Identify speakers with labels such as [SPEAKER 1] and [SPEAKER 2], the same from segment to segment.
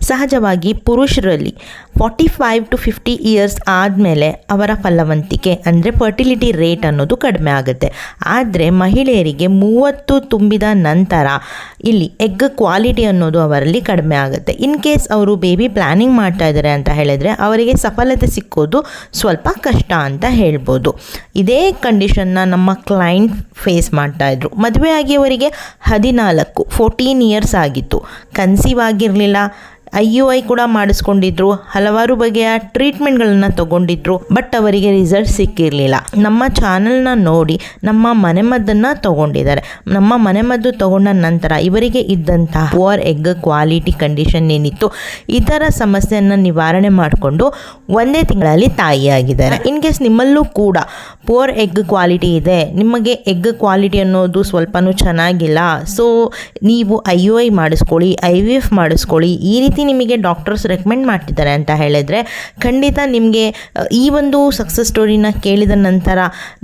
[SPEAKER 1] ಸಹಜವಾಗಿ ಪುರುಷರಲ್ಲಿ 45 to 50 years ಆದಮೇಲೆ ಅವರ ಫಲವಂತಿಕೆ ಅಂದರೆ ಫರ್ಟಿಲಿಟಿ ರೇಟ್ ಅನ್ನೋದು ಕಡಿಮೆ ಆಗುತ್ತೆ. ಆದರೆ ಮಹಿಳೆಯರಿಗೆ 30 ತುಂಬಿದ ನಂತರ ಇಲ್ಲಿ ಎಗ್ ಕ್ವಾಲಿಟಿ ಅನ್ನೋದು ಅವರಲ್ಲಿ ಕಡಿಮೆ ಆಗುತ್ತೆ. ಇನ್ ಕೇಸ್ ಅವರು ಬೇಬಿ ಪ್ಲ್ಯಾನಿಂಗ್ ಮಾಡ್ತಾ ಇದ್ದಾರೆ ಅಂತ ಹೇಳಿದರೆ ಅವರಿಗೆ ಸಫಲತೆ ಸಿಕ್ಕೋದು ಸ್ವಲ್ಪ ಕಷ್ಟ ಅಂತ ಹೇಳ್ಬೋದು. ಇದೇ ಕಂಡೀಷನ್ನ ನಮ್ಮ ಕ್ಲೈಂಟ್ ಫೇಸ್ ಮಾಡ್ತಾಯಿದ್ರು. ಮದುವೆ ಆಗಿ ಅವರಿಗೆ 14 ಇಯರ್ಸ್ ಆಗಿತ್ತು. ಕನ್ಸೀವ್ ಆಗಿರಲಿಲ್ಲ. IUI ಕೂಡ ಮಾಡಿಸ್ಕೊಂಡಿದ್ರು. ಹಲವಾರು ಬಗೆಯ ಟ್ರೀಟ್ಮೆಂಟ್ಗಳನ್ನು ತಗೊಂಡಿದ್ರು. ಬಟ್ ಅವರಿಗೆ ರಿಸಲ್ಟ್ ಸಿಕ್ಕಿರಲಿಲ್ಲ. ನಮ್ಮ ಚಾನಲ್ನ ನೋಡಿ ನಮ್ಮ ಮನೆಮದ್ದನ್ನು ತಗೊಂಡಿದ್ದಾರೆ. ನಮ್ಮ ಮನೆಮದ್ದು ತಗೊಂಡ ನಂತರ ಇವರಿಗೆ ಇದ್ದಂತಹ ಪುವರ್ ಎಗ್ ಕ್ವಾಲಿಟಿ ಕಂಡೀಷನ್ ಏನಿತ್ತು ಇದರ ಸಮಸ್ಯೆಯನ್ನು ನಿವಾರಣೆ ಮಾಡಿಕೊಂಡು ಒಂದೇ ತಿಂಗಳಲ್ಲಿ ತಾಯಿಯಾಗಿದ್ದಾರೆ. ಇನ್ ಕೇಸ್ ನಿಮ್ಮಲ್ಲೂ ಕೂಡ ಪುವರ್ ಎಗ್ ಕ್ವಾಲಿಟಿ ಇದೆ, ನಿಮಗೆ ಎಗ್ ಕ್ವಾಲಿಟಿ ಅನ್ನೋದು ಸ್ವಲ್ಪನೂ ಚೆನ್ನಾಗಿಲ್ಲ, ಸೊ ನೀವು IUI ಮಾಡಿಸ್ಕೊಳ್ಳಿ, IVF ಮಾಡಿಸ್ಕೊಳ್ಳಿ, ಈ ರೀತಿ ನಿಮಗೆ ಡಾಕ್ಟರ್ಸ್ ರೆಕಮೆಂಡ್ ಮಾಡ್ತಿದ್ದಾರೆ ಅಂತ ಹೇಳಿದರೆ ಖಂಡಿತ ನಿಮಗೆ ಈ ಒಂದು ಸಕ್ಸಸ್ ಸ್ಟೋರಿನ ಕೇಳಿದ ನಂತರ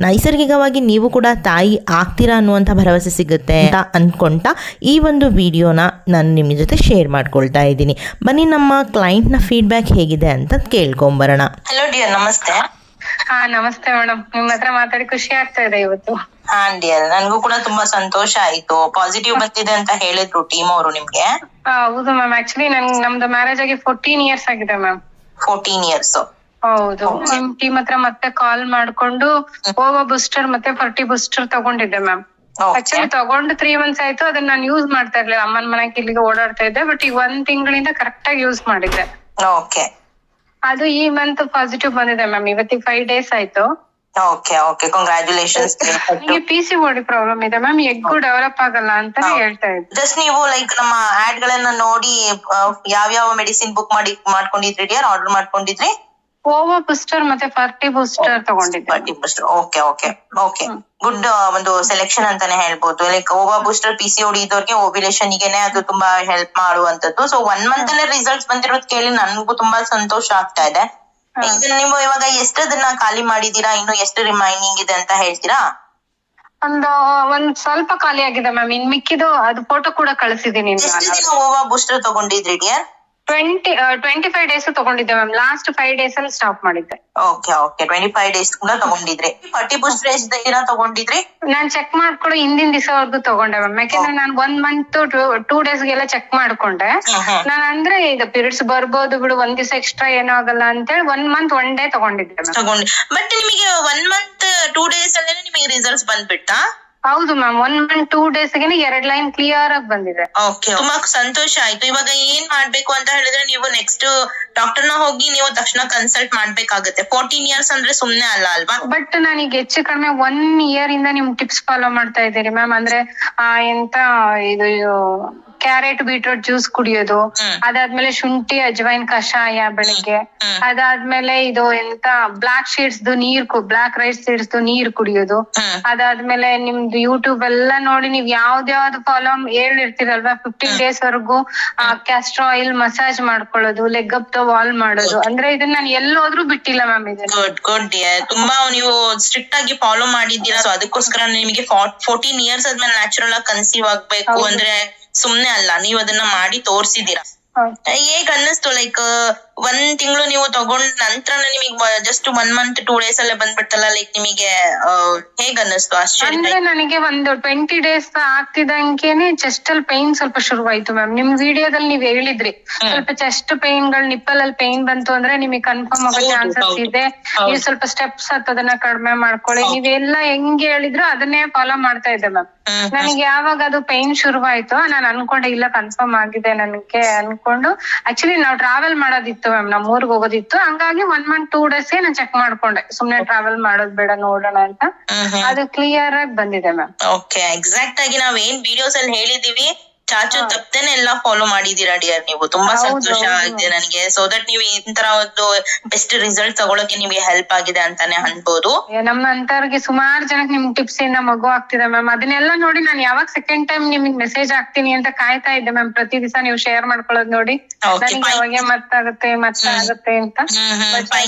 [SPEAKER 1] ನೈಸರ್ಗಿಕವಾಗಿ ನೀವು ಕೂಡ ತಾಯಿ ಆಗ್ತೀರಾ ಅನ್ನುವಂಥ ಭರವಸೆ ಸಿಗುತ್ತೆ ಅಂತ ಅಂದ್ಕೊಳ್ತಾ ಈ ಒಂದು ವಿಡಿಯೋನ ನಾನು ನಿಮ್ಮ ಜೊತೆ ಶೇರ್ ಮಾಡ್ಕೊಳ್ತಾ ಇದ್ದೀನಿ. ಬನ್ನಿ ನಮ್ಮ ಕ್ಲೈಂಟ್ನ ಫೀಡ್ಬ್ಯಾಕ್ ಹೇಗಿದೆ ಅಂತ ಕೇಳ್ಕೊಂಬರೋಣ.
[SPEAKER 2] ಹಲೋ ಡಿಯರ್, ನಮಸ್ತೆ.
[SPEAKER 3] ನಮಸ್ತೆ ಮೇಡಮ್, ನಿಮ್ ಹತ್ರ ಮಾತಾಡಿ ಖುಷಿ ಆಗ್ತಾ ಇದೆ ಇವತ್ತು.
[SPEAKER 2] ಡಿಯರ್, ನನ್ಗೂ ಕೂಡ ತುಂಬಾ ಸಂತೋಷ ಆಯ್ತು. ಪಾಸಿಟಿವ್ ಬಂದಿದೆ ಅಂತ ಹೇಳಿದ್ರು ಟೀಮ್ ಅವರು ನಿಮ್ಗೆ.
[SPEAKER 3] ಹೌದು ಮ್ಯಾಮ್, ಆಕ್ಚುಲಿ ನಮ್ದು ಮ್ಯಾರೇಜ್ ಆಗಿ 14 ಇಯರ್ಸ್ ಆಗಿದೆ ಮ್ಯಾಮ್.
[SPEAKER 2] 14 ಇಯರ್ಸ್.
[SPEAKER 3] ಹೌದು. ನಿಮ್ ಟೀಮ್ ಹತ್ರ ಮತ್ತೆ ಕಾಲ್ ಮಾಡ್ಕೊಂಡು ಓವಾ ಬೂಸ್ಟರ್ ಮತ್ತೆ ಫರ್ಟಿ ಬೂಸ್ಟರ್ ತಗೊಂಡಿದ್ದೆ ಮ್ಯಾಮ್. ಆಕ್ಚುಲಿ ತಗೊಂಡು 3 months ಆಯ್ತು. ಅದನ್ನ ನಾನು ಯೂಸ್ ಮಾಡ್ತಾ ಇರ್ಲಿಲ್ಲ. ಅಮ್ಮನ ಮನೆಗೆ ಇಲ್ಲಿಗೆ ಓಡಾಡ್ತಾ ಇದ್ದೆ. ಬಟ್ ಈಗ 1 ತಿಂಗಳಿಂದ ಕರೆಕ್ಟ್ ಆಗಿ ಯೂಸ್ ಮಾಡಿದ್ದೆ.
[SPEAKER 2] ಓಕೆ.
[SPEAKER 3] ಅದು ಈ ಮಂತ್ ಪಾಸಿಟಿವ್ ಬಂದಿದೆ ಮ್ಯಾಮ್. ಇವತ್ತಿಗೆ 5 days ಆಯ್ತು.
[SPEAKER 2] Okay okay, congratulations.
[SPEAKER 3] ನಿಮಗೆ PCOD ಪ್ರಾಬ್ಲಮ್ ಇದೆ ಮ್ಯಾಮ್, ಎಗ್ಗು ಡೆವಲಪ್ ಆಗಲ್ಲ ಅಂತ ಹೇಳ್ತಾ ಇದ್ದೆ.
[SPEAKER 2] ಜಸ್ಟ್ ನೀವು ಲೈಕ್ ನಮ್ಮ ಆಡ್ ಗಳನ್ನ ನೋಡಿ ಯಾವ ಮೆಡಿಸಿನ್ ಬುಕ್ ಮಾಡ್ಕೊಂಡಿದ್ರಿ ಡಿಯರ್, ಆರ್ಡರ್ ಮಾಡ್ಕೊಂಡಿದ್ರಿ?
[SPEAKER 3] ಓವಾ ಬೂಸ್ಟರ್ ಮತ್ತೆ ಫರ್ಟಿ ಬೂಸ್ಟರ್ ತಗೊಂಡಿದ್ದೆ.
[SPEAKER 2] Ferti booster. Okay okay okay, good ಒಂದು ಸೆಲೆಕ್ಷನ್ ಅಂತಾನೆ ಹೇಳ್ಬೋದು. ಲೈಕ್ ಓವಾ ಬೂಸ್ಟರ್ PCOD ಇದ್ದವ್ರಿಗೆ ಓವ್ಯುಲೇಷನ್ ಗೆನೆ ಅದು ತುಂಬಾ ಹೆಲ್ಪ್ ಮಾಡುವಂತದ್ದು. ಸೊ 1 month ಅಲ್ಲೇ ರಿಸಲ್ಟ್ಸ್ ಬಂದಿರೋದ್ ಕೇಳಿ ನನ್ಗೂ ತುಂಬಾ ಸಂತೋಷ ಆಗ್ತಾ ಇದೆ. ನೀವು ಇವಾಗ ಎಷ್ಟದನ್ನ ಖಾಲಿ ಮಾಡಿದೀರಾ, ಇನ್ನು ಎಷ್ಟು ರಿಮೈನಿಂಗ್ ಇದೆ ಅಂತ ಹೇಳ್ತೀರಾ?
[SPEAKER 3] ಒಂದ್ ಸ್ವಲ್ಪ ಖಾಲಿ ಆಗಿದೆ ಮ್ಯಾಮ್. ಇನ್ ಮಿಕ್ಕಿದು ಅದು ಫೋಟೋ ಕೂಡ ಕಳಿಸಿದೀನಿ.
[SPEAKER 2] ಎಷ್ಟು ದಿನ ಓವಾ ಬೂಸ್ಟರ್ ತಗೊಂಡಿದ್ರಿ ಡಿಯರ್?
[SPEAKER 3] 25 days ತಗೊಂಡಿದ್ದೆ ಮ್ಯಾಮ್. ಲಾಸ್ಟ್ 5 days ಅಲ್ಲಿ ಸ್ಟಾಪ್ ಮಾಡಿದ್ದೆ.
[SPEAKER 2] ಓಕೆ ಓಕೆ, 25 days ಕೂಡ ತಗೊಂಡಿದ್ರಿ. ಫರ್ಟಿ ಬೂಸ್ಟರ್ ಎಷ್ಟು ದಿನ ತಗೊಂಡಿದ್ರಿ?
[SPEAKER 3] ನಾನ್ ಚೆಕ್ ಮಾಡ್ಕೊಳ್ಳೋ ಹಿಂದಿನ ದಿವಸವರೆಗೂ ತಗೊಂಡೆ ಮ್ಯಾಮ್. ಯಾಕೆಂದ್ರೆ ನಾನು 1 month 2 days ಗೆಲ್ಲ ಚೆಕ್ ಮಾಡ್ಕೊಂಡೆ. ನಾನು ಅಂದ್ರೆ ಇದು ಪೀರಿಯಡ್ಸ್ ಬರ್ಬೋದು ಬಿಡು, 1 ದಿವಸ ಎಕ್ಸ್ಟ್ರಾ ಏನೂ ಆಗಲ್ಲ ಅಂತೇಳಿ 1 month 1 day ತಗೊಂಡಿದ್ದೆ ಮ್ಯಾಮ್.
[SPEAKER 2] ಬಟ್ ನಿಮಗೆ 1 month 2 days ಅಲ್ಲೇ ನಿಮಗೆ ರಿಸಲ್ಟ್ಸ್ ಬಂದ್ಬಿಟ್ಟಾ?
[SPEAKER 3] ಹೌದು ಮ್ಯಾಮ್. 1 month 2 days ಗೆ 2 ಲೈನ್ ಕ್ಲಿಯರ್ ಆಗಿ ಬಂದಿದೆ.
[SPEAKER 2] ಓಕೆ, ತುಂಬಾ ಸಂತೋಷ ಆಯ್ತು. ಇವಾಗ ಏನ್ ಮಾಡ್ಬೇಕು ಅಂತ ಹೇಳಿದ್ರೆ ನೀವು ನೆಕ್ಸ್ಟ್ ಡಾಕ್ಟರ್ನ ಹೋಗಿ ನೀವು ತಕ್ಷಣ ಕನ್ಸಲ್ಟ್ ಮಾಡ್ಬೇಕಾಗುತ್ತೆ. 14 years ಅಂದ್ರೆ ಸುಮ್ನೆ ಅಲ್ಲ ಅಲ್ವಾ?
[SPEAKER 3] ಬಟ್ ನಾನೀಗ ಹೆಚ್ಚು ಕಡಿಮೆ 1 year ಇಂದ ನಿಮ್ ಟಿಪ್ಸ್ ಫಾಲೋ ಮಾಡ್ತಾ ಇದ್ದೀರಿ ಮ್ಯಾಮ್. ಅಂದ್ರೆ ಎಂತ ಇದು ಕ್ಯಾರೆಟ್ ಬೀಟ್ರೂಟ್ ಜ್ಯೂಸ್ ಕುಡಿಯೋದು, ಅದಾದ್ಮೇಲೆ ಶುಂಠಿ ಅಜ್ವೈನ್ ಕಷಾಯ ಬೆಳಿಗ್ಗೆ, ಅದಾದ್ಮೇಲೆ ಇದು ಎಂತ ಬ್ಲಾಕ್ ಬ್ಲಾಕ್ ರೈಸ್ ಸೀಡ್ಸ್ ನೀರ್ ಕುಡಿಯೋದು, ಅದಾದ್ಮೇಲೆ ನಿಮ್ದು ಯೂಟ್ಯೂಬ್ ಎಲ್ಲ ನೋಡಿ ನೀವ್ ಯಾವ್ದು ಫಾಲೋ ಹೇಳಿರ್ತೀರಲ್ವಾ 15 days ವರೆಗೂ ಕ್ಯಾಸ್ಟರ್ ಆಯಿಲ್ ಮಸಾಜ್ ಮಾಡ್ಕೊಳ್ಳೋದು, ಲೆಗ್ ಅಪ್ ದ ವಾಲ್ ಮಾಡೋದು. ಅಂದ್ರೆ ಇದನ್ನ ನಾನು ಎಲ್ಲೋದ್ರೂ ಬಿಟ್ಟಿಲ್ಲ ಮ್ಯಾಮ್.
[SPEAKER 2] ಗುಡ್ ತುಂಬಾ ನೀವು ಸ್ಟ್ರಿಕ್ಟ್ ಆಗಿ ಫಾಲೋ ಮಾಡಿದ್ದೀರಾ. ಸೊ ಅದಕ್ಕೋಸ್ಕರ ನಿಮಗೆ 14 years ಆದ್ಮೇಲೆ ನ್ಯಾಚುರಲ್ ಆಗಿ ಕನ್ಸೀವ್ ಆಗ್ಬೇಕು ಅಂದ್ರೆ ಸುಮ್ನೆ ಅಲ್ಲ, ನೀವು ಅದನ್ನ ಮಾಡಿ ತೋರ್ಸಿದೀರಾ. ಹೇಗ್ ಅನ್ನಿಸ್ತು? ಲೈಕ್ 1 ತಿಂಗಳು ನೀವು ತಗೊಂಡ್ ನಂತರ ನಿಮಗೆ ಜಸ್ಟ್ 1 month 2 days ಅಲ್ಲೇ ಬಂದ್ಬಿಡ್ತಲ್ಲ, ಲೈಕ್ ನಿಮಗೆ ಹೇಗ್ ಅನ್ನಿಸ್ತು?
[SPEAKER 3] ಅಂದ್ರೆ ನನಗೆ ಒಂದು 20 days ಆಗ್ತಿದಂಗೆನೆ ಚೆಸ್ಟ್ ಅಲ್ಲಿ ಪೈನ್ ಸ್ವಲ್ಪ ಶುರುವಾಯ್ತು ಮ್ಯಾಮ್. ನಿಮ್ ವಿಡಿಯೋದಲ್ಲಿ ನೀವ್ ಹೇಳಿದ್ರಿ ಸ್ವಲ್ಪ ಚೆಸ್ಟ್ ಪೈನ್ ಗಳು, ನಿಪ್ಪಲ್ ಅಲ್ಲಿ ಪೈನ್ ಬಂತು ಅಂದ್ರೆ ನಿಮಗೆ ಕನ್ಫರ್ಮ್ ಆಗೋ ಚಾನ್ಸಸ್ ಇದೆ, ನೀವು ಸ್ವಲ್ಪ ಸ್ಟೆಪ್ಸ್ ಅದನ್ನ ಕಡಿಮೆ ಮಾಡ್ಕೊಳ್ಳಿ. ನೀವೆಲ್ಲ ಹೆಂಗ್ ಹೇಳಿದ್ರು ಅದನ್ನೇ ಫಾಲೋ ಮಾಡ್ತಾ ಇದ್ದೆ ಮ್ಯಾಮ್. ನನಗೆ ಯಾವಾಗ ಅದು ಪೈನ್ ಶುರುವಾಯ್ತು ನಾನು ಅನ್ಕೊಂಡೆ ಇಲ್ಲ ಕನ್ಫರ್ಮ್ ಆಗಿದೆ ನನಗೆ ಅನ್ಕೊಂಡು. ಆಕ್ಚುಲಿ ನಾವು ಟ್ರಾವೆಲ್ ಮಾಡೋದಿತ್ತು ಮ್ಯಾಮ್, ನಮ್ ಊರ್ಗ್ ಹೋಗೋದಿತ್ತು. ಹಂಗಾಗಿ 1 month 2 days ನಾನು ಚೆಕ್ ಮಾಡ್ಕೊಂಡೆ, ಸುಮ್ನೆ ಟ್ರಾವೆಲ್ ಮಾಡೋದ್ ಬೇಡ ನೋಡೋಣ ಅಂತ. ಅದು ಕ್ಲಿಯರ್ ಆಗಿ ಬಂದಿದೆ ಮ್ಯಾಮ್.
[SPEAKER 2] ಓಕೆ, ಎಕ್ಸಾಕ್ಟ್ ಆಗಿ ನಾವ್ ಏನ್ ವಿಡಿಯೋಸ್ ಅಲ್ಲಿ ಹೇಳಿದೀವಿ ಚಾಚು ತಪ್ಪದೇನೆ ಎಲ್ಲಾ ಫಾಲೋ ಮಾಡಿದೀರಾ ಡಿಯರ್ ನೀವು. ತುಂಬಾ ಸಂತೋಷ ಆಗಿದೆ ನನಗೆ. ಸೊ ದಟ್ ನೀವು ಇಂತರ ಒಂದು ಬೆಸ್ಟ್ ರಿಸಲ್ಟ್ ತಗೊಳಕ್ಕೆ ನಿಮ್ಗೆ ಹೆಲ್ಪ್ ಆಗಿದೆ ಅಂತಾನೆ ಅನ್ಬೋದು.
[SPEAKER 3] ನಮ್ಮ ಅಂತವ್ರಿಗೆ ಸುಮಾರು ಜನಕ್ಕೆ ನಿಮ್ ಟಿಪ್ಸ್ ಇಂದ ಮಗು ಆಗ್ತಿದೆ ಮ್ಯಾಮ್. ಅದನ್ನೆಲ್ಲ ನೋಡಿ ನಾನು ಯಾವಾಗ ಸೆಕೆಂಡ್ ಟೈಮ್ ನಿಮ್ಗೆ ಮೆಸೇಜ್ ಆಗ್ತೀನಿ ಅಂತ ಕಾಯ್ತಾ ಇದ್ದೆ ಮ್ಯಾಮ್. ಪ್ರತಿ ದಿವಸ ನೀವು ಶೇರ್ ಮಾಡ್ಕೊಳ್ಳೋದು ನೋಡಿ ನನಗೆ ಅವಾಗೆ ಮತ್ತಾಗುತ್ತೆ ಅಂತ.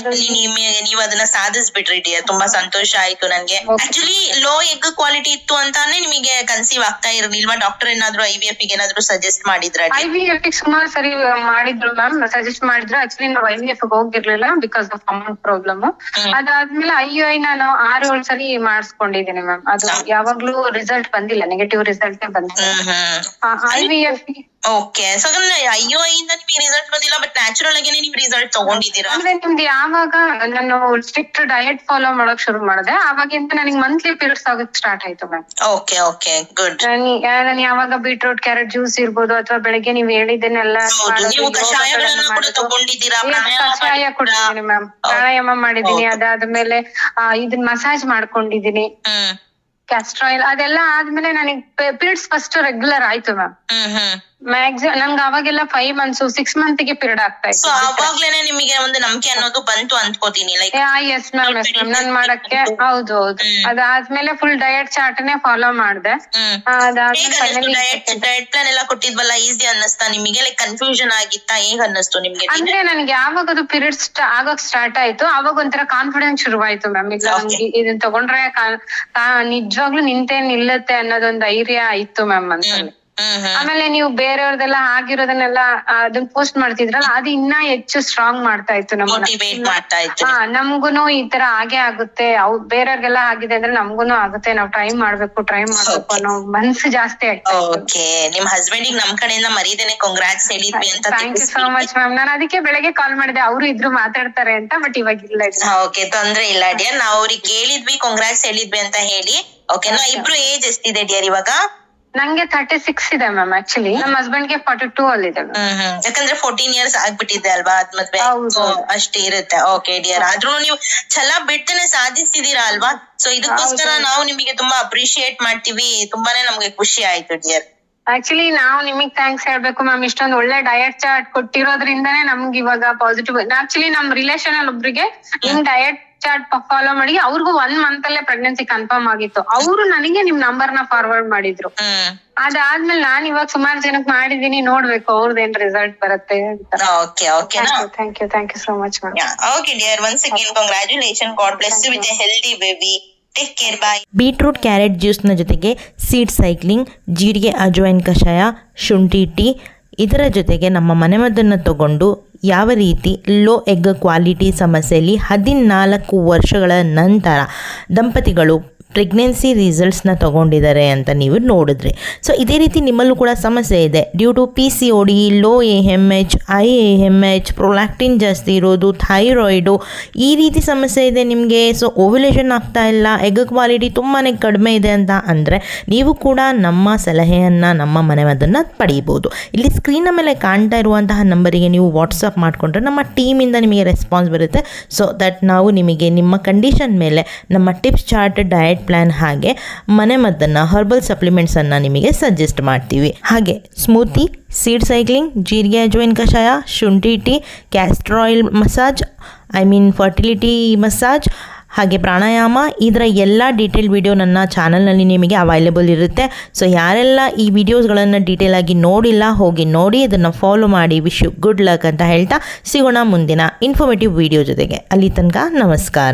[SPEAKER 2] ನೀವು ಅದನ್ನ ಸಾಧಿಸ್ಬಿಟ್ರಿ ಡಿಯರ್, ತುಂಬಾ ಸಂತೋಷ ಆಯ್ತು ನನ್ಗೆ. ಆಕ್ಚುಲಿ ಲೋ ಎಗ್ ಕ್ವಾಲಿಟಿ ಇತ್ತು ಅಂತಾನೆ ನಿಮಗೆ ಕನ್ಸೀವ್ ಆಗ್ತಾ ಇರ್ಲಿಲ್ವಾ? ಡಾಕ್ಟರ್ ಏನಾದ್ರು IVF ನಿಮಗೆ ಏನಾದ್ರು ಸಜೆಸ್ಟ್ ಮಾಡಿದ್ರ?
[SPEAKER 3] IVF ಸುಮಾರು ಸರಿ ಮಾಡಿದ್ರು ಮ್ಯಾಮ್, ಸಜೆಸ್ಟ್ ಮಾಡಿದ್ರು. ಆಕ್ಚುಲಿ ನಾವು IVF ಹೋಗಿರ್ಲಿಲ್ಲ ಬಿಕಾಸ್ ಆಫ್ ಅಮೌಂಟ್ ಪ್ರಾಬ್ಲಮ್. ಅದಾದ್ಮೇಲೆ IUI ನಾನು 6-7 ಸರಿ ಮಾಡಿಸ್ಕೊಂಡಿದ್ದೀನಿ ಮ್ಯಾಮ್. ಅದು ಯಾವಾಗ್ಲೂ ರಿಸಲ್ಟ್ ಬಂದಿಲ್ಲ, ನೆಗೆಟಿವ್ ರಿಸಲ್ಟ್ ಬಂದಿಲ್ಲ. IVF
[SPEAKER 2] okay. ಸೊ IUI ಇಂದ ನಿಮಗೆ ರಿಸಲ್ಟ್ ಬಂದಿಲ್ಲ, ಬಟ್ ನ್ಯಾಚುರಲ್ ಆಗೇನೆ ನೀವು ರಿಸಲ್ಟ್ ತಗೊಂಡಿದ್ದೀರಾ?
[SPEAKER 3] ಅಂದ್ರೆ ನಿಮ್ದು ಯಾವಾಗ ನಾನು ಸ್ಟ್ರಿಕ್ಟ್ ಡಯಟ್ ಫಾಲೋ ಮಾಡಕ್ ಶುರು ಮಾಡಿದೆ ಅವಾಗಿಂದ ನನಗೆ ಮಂತ್ಲಿ ಪೀರಿಯಡ್ಸ್ ಆಗೋಕ್ ಸ್ಟಾರ್ಟ್ ಆಯ್ತು ಮ್ಯಾಮ್.
[SPEAKER 2] Okay okay, good.
[SPEAKER 3] ನಾನು ಯಾವಾಗ ಬೀಟ್ರೂಟ್ ಕ್ಯಾರೆಟ್ ಜ್ಯೂಸ್ ಇರ್ಬೋದು ಅಥವಾ ಬೆಳಗ್ಗೆ ನೀವ್ ಹೇಳಿದ್ದನ್ನೆಲ್ಲ
[SPEAKER 2] ನೀವು ಕಷಾಯಗಳನ್ನ ಕೂಡ ತಗೊಂಡಿದ್ದೀರಾ?
[SPEAKER 3] ಕಷಾಯ ಕುಡಿದೀನಿ ಮ್ಯಾಮ್, ಪ್ರಾಣಾಯಾಮ ಮಾಡಿದೀನಿ. ಅದಾದ್ಮೇಲೆ ಇದನ್ನ ಮಸಾಜ್ ಮಾಡ್ಕೊಂಡಿದೀನಿ, ಕ್ಯಾಸ್ಟರ್ ಆಯಿಲ್ ಅದೆಲ್ಲ ಆದ್ಮೇಲೆ ನನಗೆ ಪೀರಿಯಡ್ಸ್ ಫಸ್ಟ್ ರೆಗ್ಯುಲರ್ ಆಯ್ತು ಮ್ಯಾಮ್. ಮ್ಯಾಕ್ಸಿಮಮ್ ನನ್ಗೆ ಅವಾಗೆಲ್ಲ 5 months 6 months ಗೆ ಪೀರಿಯಡ್ ಆಗ್ತಾ ಇತ್ತು.
[SPEAKER 2] ಅವಾಗ್ಲೇನೆ ನಿಮಗೆ ಒಂದು ನಂಬಿಕೆ ಅನ್ನೋದು ಬಂತು ಅನ್ಕೋತೀನಿ. Like
[SPEAKER 3] yes ma'am, yes ma'am, ನಾನ್ ಮಾಡಕ್ಕೆ ಹೌದು. ಅದಾದ್ಮೇಲೆ ಫುಲ್ ಡಯಟ್ ಚಾರ್ಟ್ನೇ ಫಾಲೋ ಮಾಡ್ದೆ.
[SPEAKER 2] ಡಯಟ್ ಪ್ಲಾನ್ ಎಲ್ಲ ಕೊಟ್ಟಿದ್ವಲ್ಲ, ಈಸಿ ಅನ್ನಿಸ್ತಾ ನಿಮಗೆ? ಲೈಕ್ ಕನ್ಫ್ಯೂಷನ್ ಆಗಿತ್ತಾ? ಹೇಗ್ ಅನ್ನಿಸ್ತು ನಿಮ್ಗೆ?
[SPEAKER 3] ಅಂದ್ರೆ ನನ್ಗೆ ಯಾವಾಗ ಅದು ಪೀರಿಯಡ್ಸ್ ಆಗಕ್ ಸ್ಟಾರ್ಟ್ ಆಯ್ತು ಅವಾಗ ಒಂಥರ ಕಾನ್ಫಿಡೆನ್ಸ್ ಶುರುವಾಯ್ತು ಮ್ಯಾಮ್. ಇಲ್ಲ ನಮ್ಗೆ ಇದನ್ನ ತಗೊಂಡ್ರೆ ನಿಜವಾಗ್ಲೂ ನಿಂತೆ ನಿಲ್ಲತ್ತೆ ಅನ್ನೋದೊಂದು ಧೈರ್ಯ ಇತ್ತು ಮ್ಯಾಮ್ ಮನ್ಸಲ್ಲಿ. ಆಮೇಲೆ ನೀವು ಬೇರೆಯವ್ರದೆಲ್ಲ ಆಗಿರೋದನ್ನೆಲ್ಲ ಅದನ್ನ ಪೋಸ್ಟ್ ಮಾಡ್ತಿದ್ರಲ್ಲ, ಅದು ಇನ್ನ ಹೆಚ್ಚು ಸ್ಟ್ರಾಂಗ್ ಮಾಡ್ತಾ ಇತ್ತು ನಮ್ಗುನು ಈ ತರ ಆಗೇ ಆಗುತ್ತೆ, ಬೇರೆಯವ್ರಿಗೆಲ್ಲ ಆಗಿದೆ ಅಂದ್ರೆ ನಮ್ಗುನು ಆಗುತ್ತೆ, ನಾವ್ ಟ್ರೈ ಮಾಡ್ಬೇಕು ಅನ್ನೋ ಮನ್ಸು ಜಾಸ್ತಿ ಆಗ್ತಾ
[SPEAKER 2] ಇತ್ತು. ನಿಮ್ ಹಸ್ಬೆಂಡ್ ನಮ್ ಕಡೆಯಿಂದ ಮರೀದೇನೆ ಕಾಂಗ್ರಾಟ್ಸ್ ಹೇಳಿದ್ವಿ ಅಂತ.
[SPEAKER 3] Thank you so much ma'am. ನಾನು ಅದಕ್ಕೆ ಬೆಳಗ್ಗೆ ಕಾಲ್ ಮಾಡಿದೆ, ಅವರು ಇದ್ರು ಮಾತಾಡ್ತಾರೆ ಅಂತ, ಬಟ್ ಇವಾಗ ಇಲ್ಲ.
[SPEAKER 2] ಓಕೆ, ತೊಂದ್ರೆ ಇಲ್ಲ ಡಿಯರ್, ನಾವ್ ಅವ್ರಿಗೆ ಕೇಳಿದ್ವಿ ಕಾಂಗ್ರಾಟ್ಸ್ ಹೇಳಿದ್ವಿ ಅಂತ ಹೇಳಿ. ಓಕೆನಾ? ಇಬ್ರು ಏಜ್ ಎಷ್ಟಿದೆ ಡಿಯರ್ ಇವಾಗ?
[SPEAKER 3] ನಂಗೆ 36 ಇದೆ ಮ್ಯಾಮ್. ಆಕ್ಚುಲಿ ನಮ್ಮ ಹಸ್ಬೆಂಡ್ ಗೆ 42 ಅಲ್ಲಿದೆ.
[SPEAKER 2] ಯಾಕಂದ್ರೆ 14 years ಆಗ್ಬಿಟ್ಟಿದೆ ಅಲ್ವಾ ಅದ್ ಮದ್ವೆ, ಅಷ್ಟೇ ಇರುತ್ತೆ. ಓಕೆ ಡಿಯರ್, ಆದ್ರೂ ನೀವು ಛಲ ಬಿಡ್ತೇನೆ ಸಾಧಿಸ್ತಿದೀರಾ ಅಲ್ವಾ? ಸೊ ಇದಕ್ಕೋಸ್ಕರ ನಾವು ನಿಮಗೆ ತುಂಬಾ ಅಪ್ರಿಶಿಯೇಟ್ ಮಾಡ್ತೀವಿ. ತುಂಬಾನೇ ನಮ್ಗೆ ಖುಷಿ ಆಯ್ತು ಡಿಯರ್.
[SPEAKER 3] ಆಕ್ಚುಲಿ ನಾವು ನಿಮಗ್ ಥ್ಯಾಂಕ್ಸ್ ಹೇಳ್ಬೇಕು ಮ್ಯಾಮ್. ಇಷ್ಟೊಂದು ಒಳ್ಳೆ ಡಯಟ್ ಚಾರ್ಟ್ ಕೊಟ್ಟಿರೋದ್ರಿಂದಾನೇ ನಮ್ಗೆ ಇವಾಗ ಪಾಸಿಟಿವ್. ಆಕ್ಚುಲಿ ನಮ್ ರಿಲೇಷನ್ ಅಲ್ಲಿ ಒಬ್ರಿಗೆ ನಿಮ್ ಡಯಟ್ ಚಾರ್ಟ್ ಫಾಲೋ ಮಾಡಿ ಅವ್ರಿಗೂ 1 month ಅಲ್ಲೇ ಪ್ರೆಗ್ನೆನ್ಸಿ ಕನ್ಫರ್ಮ್ ಆಗಿತ್ತು. ಅವರು ನನಗೆ ನಿಮ್ ನಂಬರ್ ನ ಫಾರ್ವರ್ಡ್ ಮಾಡಿದ್ರು. ಅದಾದ್ಮೇಲೆ ನಾನ್ ಇವಾಗ ಸುಮಾರು ಜನಕ್ಕೆ ಮಾಡಿದೀನಿ, ನೋಡ್ಬೇಕು ಅವ್ರದ್ದೇನ್ ರಿಸಲ್ಟ್ ಬರುತ್ತೆ ಅಂತ. Thank you so much ma'am.
[SPEAKER 2] Okay dear, once again congratulation. God bless you with a healthy baby. Take care, bye.
[SPEAKER 1] Beetroot carrot ಜ್ಯೂಸ್ನ ಜೊತೆಗೆ ಸೀಡ್ ಸೈಕ್ಲಿಂಗ್, ಜೀರಿಗೆ ಅಜ್ವೈನ್ ಕಷಾಯ, ಶುಂಠಿ ಟೀ, ಇದರ ಜೊತೆಗೆ ನಮ್ಮ ಮನೆಮದ್ದನ್ನು ತಗೊಂಡು ಯಾವ ರೀತಿ ಲೋ ಎಗ್ ಕ್ವಾಲಿಟಿ ಸಮಸ್ಯೆಯಲ್ಲಿ 14 ವರ್ಷಗಳ ನಂತರ ದಂಪತಿಗಳು ಪ್ರೆಗ್ನೆನ್ಸಿ ರಿಸಲ್ಟ್ಸ್ನ ತೊಗೊಂಡಿದ್ದಾರೆ ಅಂತ ನೀವು ನೋಡಿದ್ರಿ. ಸೊ ಇದೇ ರೀತಿ ನಿಮ್ಮಲ್ಲೂ ಕೂಡ ಸಮಸ್ಯೆ ಇದೆ due to PCOD, low AMH, IAMH, prolactin ಜಾಸ್ತಿ ಇರೋದು, ಥೈರಾಯ್ಡು, ಈ ರೀತಿ ಸಮಸ್ಯೆ ಇದೆ ನಿಮಗೆ. ಸೊ ಓವ್ಯುಲೇಷನ್ ಆಗ್ತಾ ಇಲ್ಲ, ಎಗ್ ಕ್ವಾಲಿಟಿ ತುಂಬಾ ಕಡಿಮೆ ಇದೆ ಅಂತ ಅಂದರೆ ನೀವು ಕೂಡ ನಮ್ಮ ಸಲಹೆಯನ್ನು, ನಮ್ಮ ಮನೆಮದ್ದನ್ನು ಪಡೀಬೋದು. ಇಲ್ಲಿ ಸ್ಕ್ರೀನ್ನ ಮೇಲೆ ಕಾಣ್ತಾ ಇರುವಂತಹ ನಂಬರಿಗೆ ನೀವು ವಾಟ್ಸಪ್ ಮಾಡಿಕೊಂಡ್ರೆ ನಮ್ಮ ಟೀಮಿಂದ ನಿಮಗೆ ರೆಸ್ಪಾನ್ಸ್ ಬರುತ್ತೆ. ಸೊ ದಟ್ ನಾವು ನಿಮಗೆ ನಿಮ್ಮ ಕಂಡೀಷನ್ ಮೇಲೆ ನಮ್ಮ ಟಿಪ್ಸ್ ಚಾರ್ಟ್, ಡಯಟ್ ಪ್ಲಾನ್ ಹಾಗೆ ಮನೆಮದ್ದನ್ನು, ಹರ್ಬಲ್ ಸಪ್ಲಿಮೆಂಟ್ಸನ್ನು ನಿಮಗೆ ಸಜೆಸ್ಟ್ ಮಾಡ್ತೀವಿ. ಹಾಗೆ ಸ್ಮೂತಿ, ಸೀಡ್ ಸೈಕ್ಲಿಂಗ್, ಜೀರಿಗೆ ಅಜ್ವೈನ್ ಕಷಾಯ, ಶುಂಠಿ tea, castor oil massage, fertility massage, ಹಾಗೆ ಪ್ರಾಣಾಯಾಮ, ಇದರ ಎಲ್ಲ ಡೀಟೇಲ್ ವಿಡಿಯೋ ನನ್ನ ಚಾನಲ್ನಲ್ಲಿ ನಿಮಗೆ ಅವೈಲೇಬಲ್ ಇರುತ್ತೆ. ಸೊ ಯಾರೆಲ್ಲ ಈ ವಿಡಿಯೋಸ್ಗಳನ್ನು ಡೀಟೇಲಾಗಿ ನೋಡಿಲ್ಲ, ಹೋಗಿ ನೋಡಿ, ಇದನ್ನು ಫಾಲೋ ಮಾಡಿ. ವಿಶ್ ಯು ಗುಡ್ ಲಕ್ ಅಂತ ಹೇಳ್ತಾ ಸಿಗೋಣ ಮುಂದಿನ ಇನ್ಫಾರ್ಮೇಟಿವ್ ವಿಡಿಯೋ ಜೊತೆಗೆ. ಅಲ್ಲಿ ತನಕ ನಮಸ್ಕಾರ.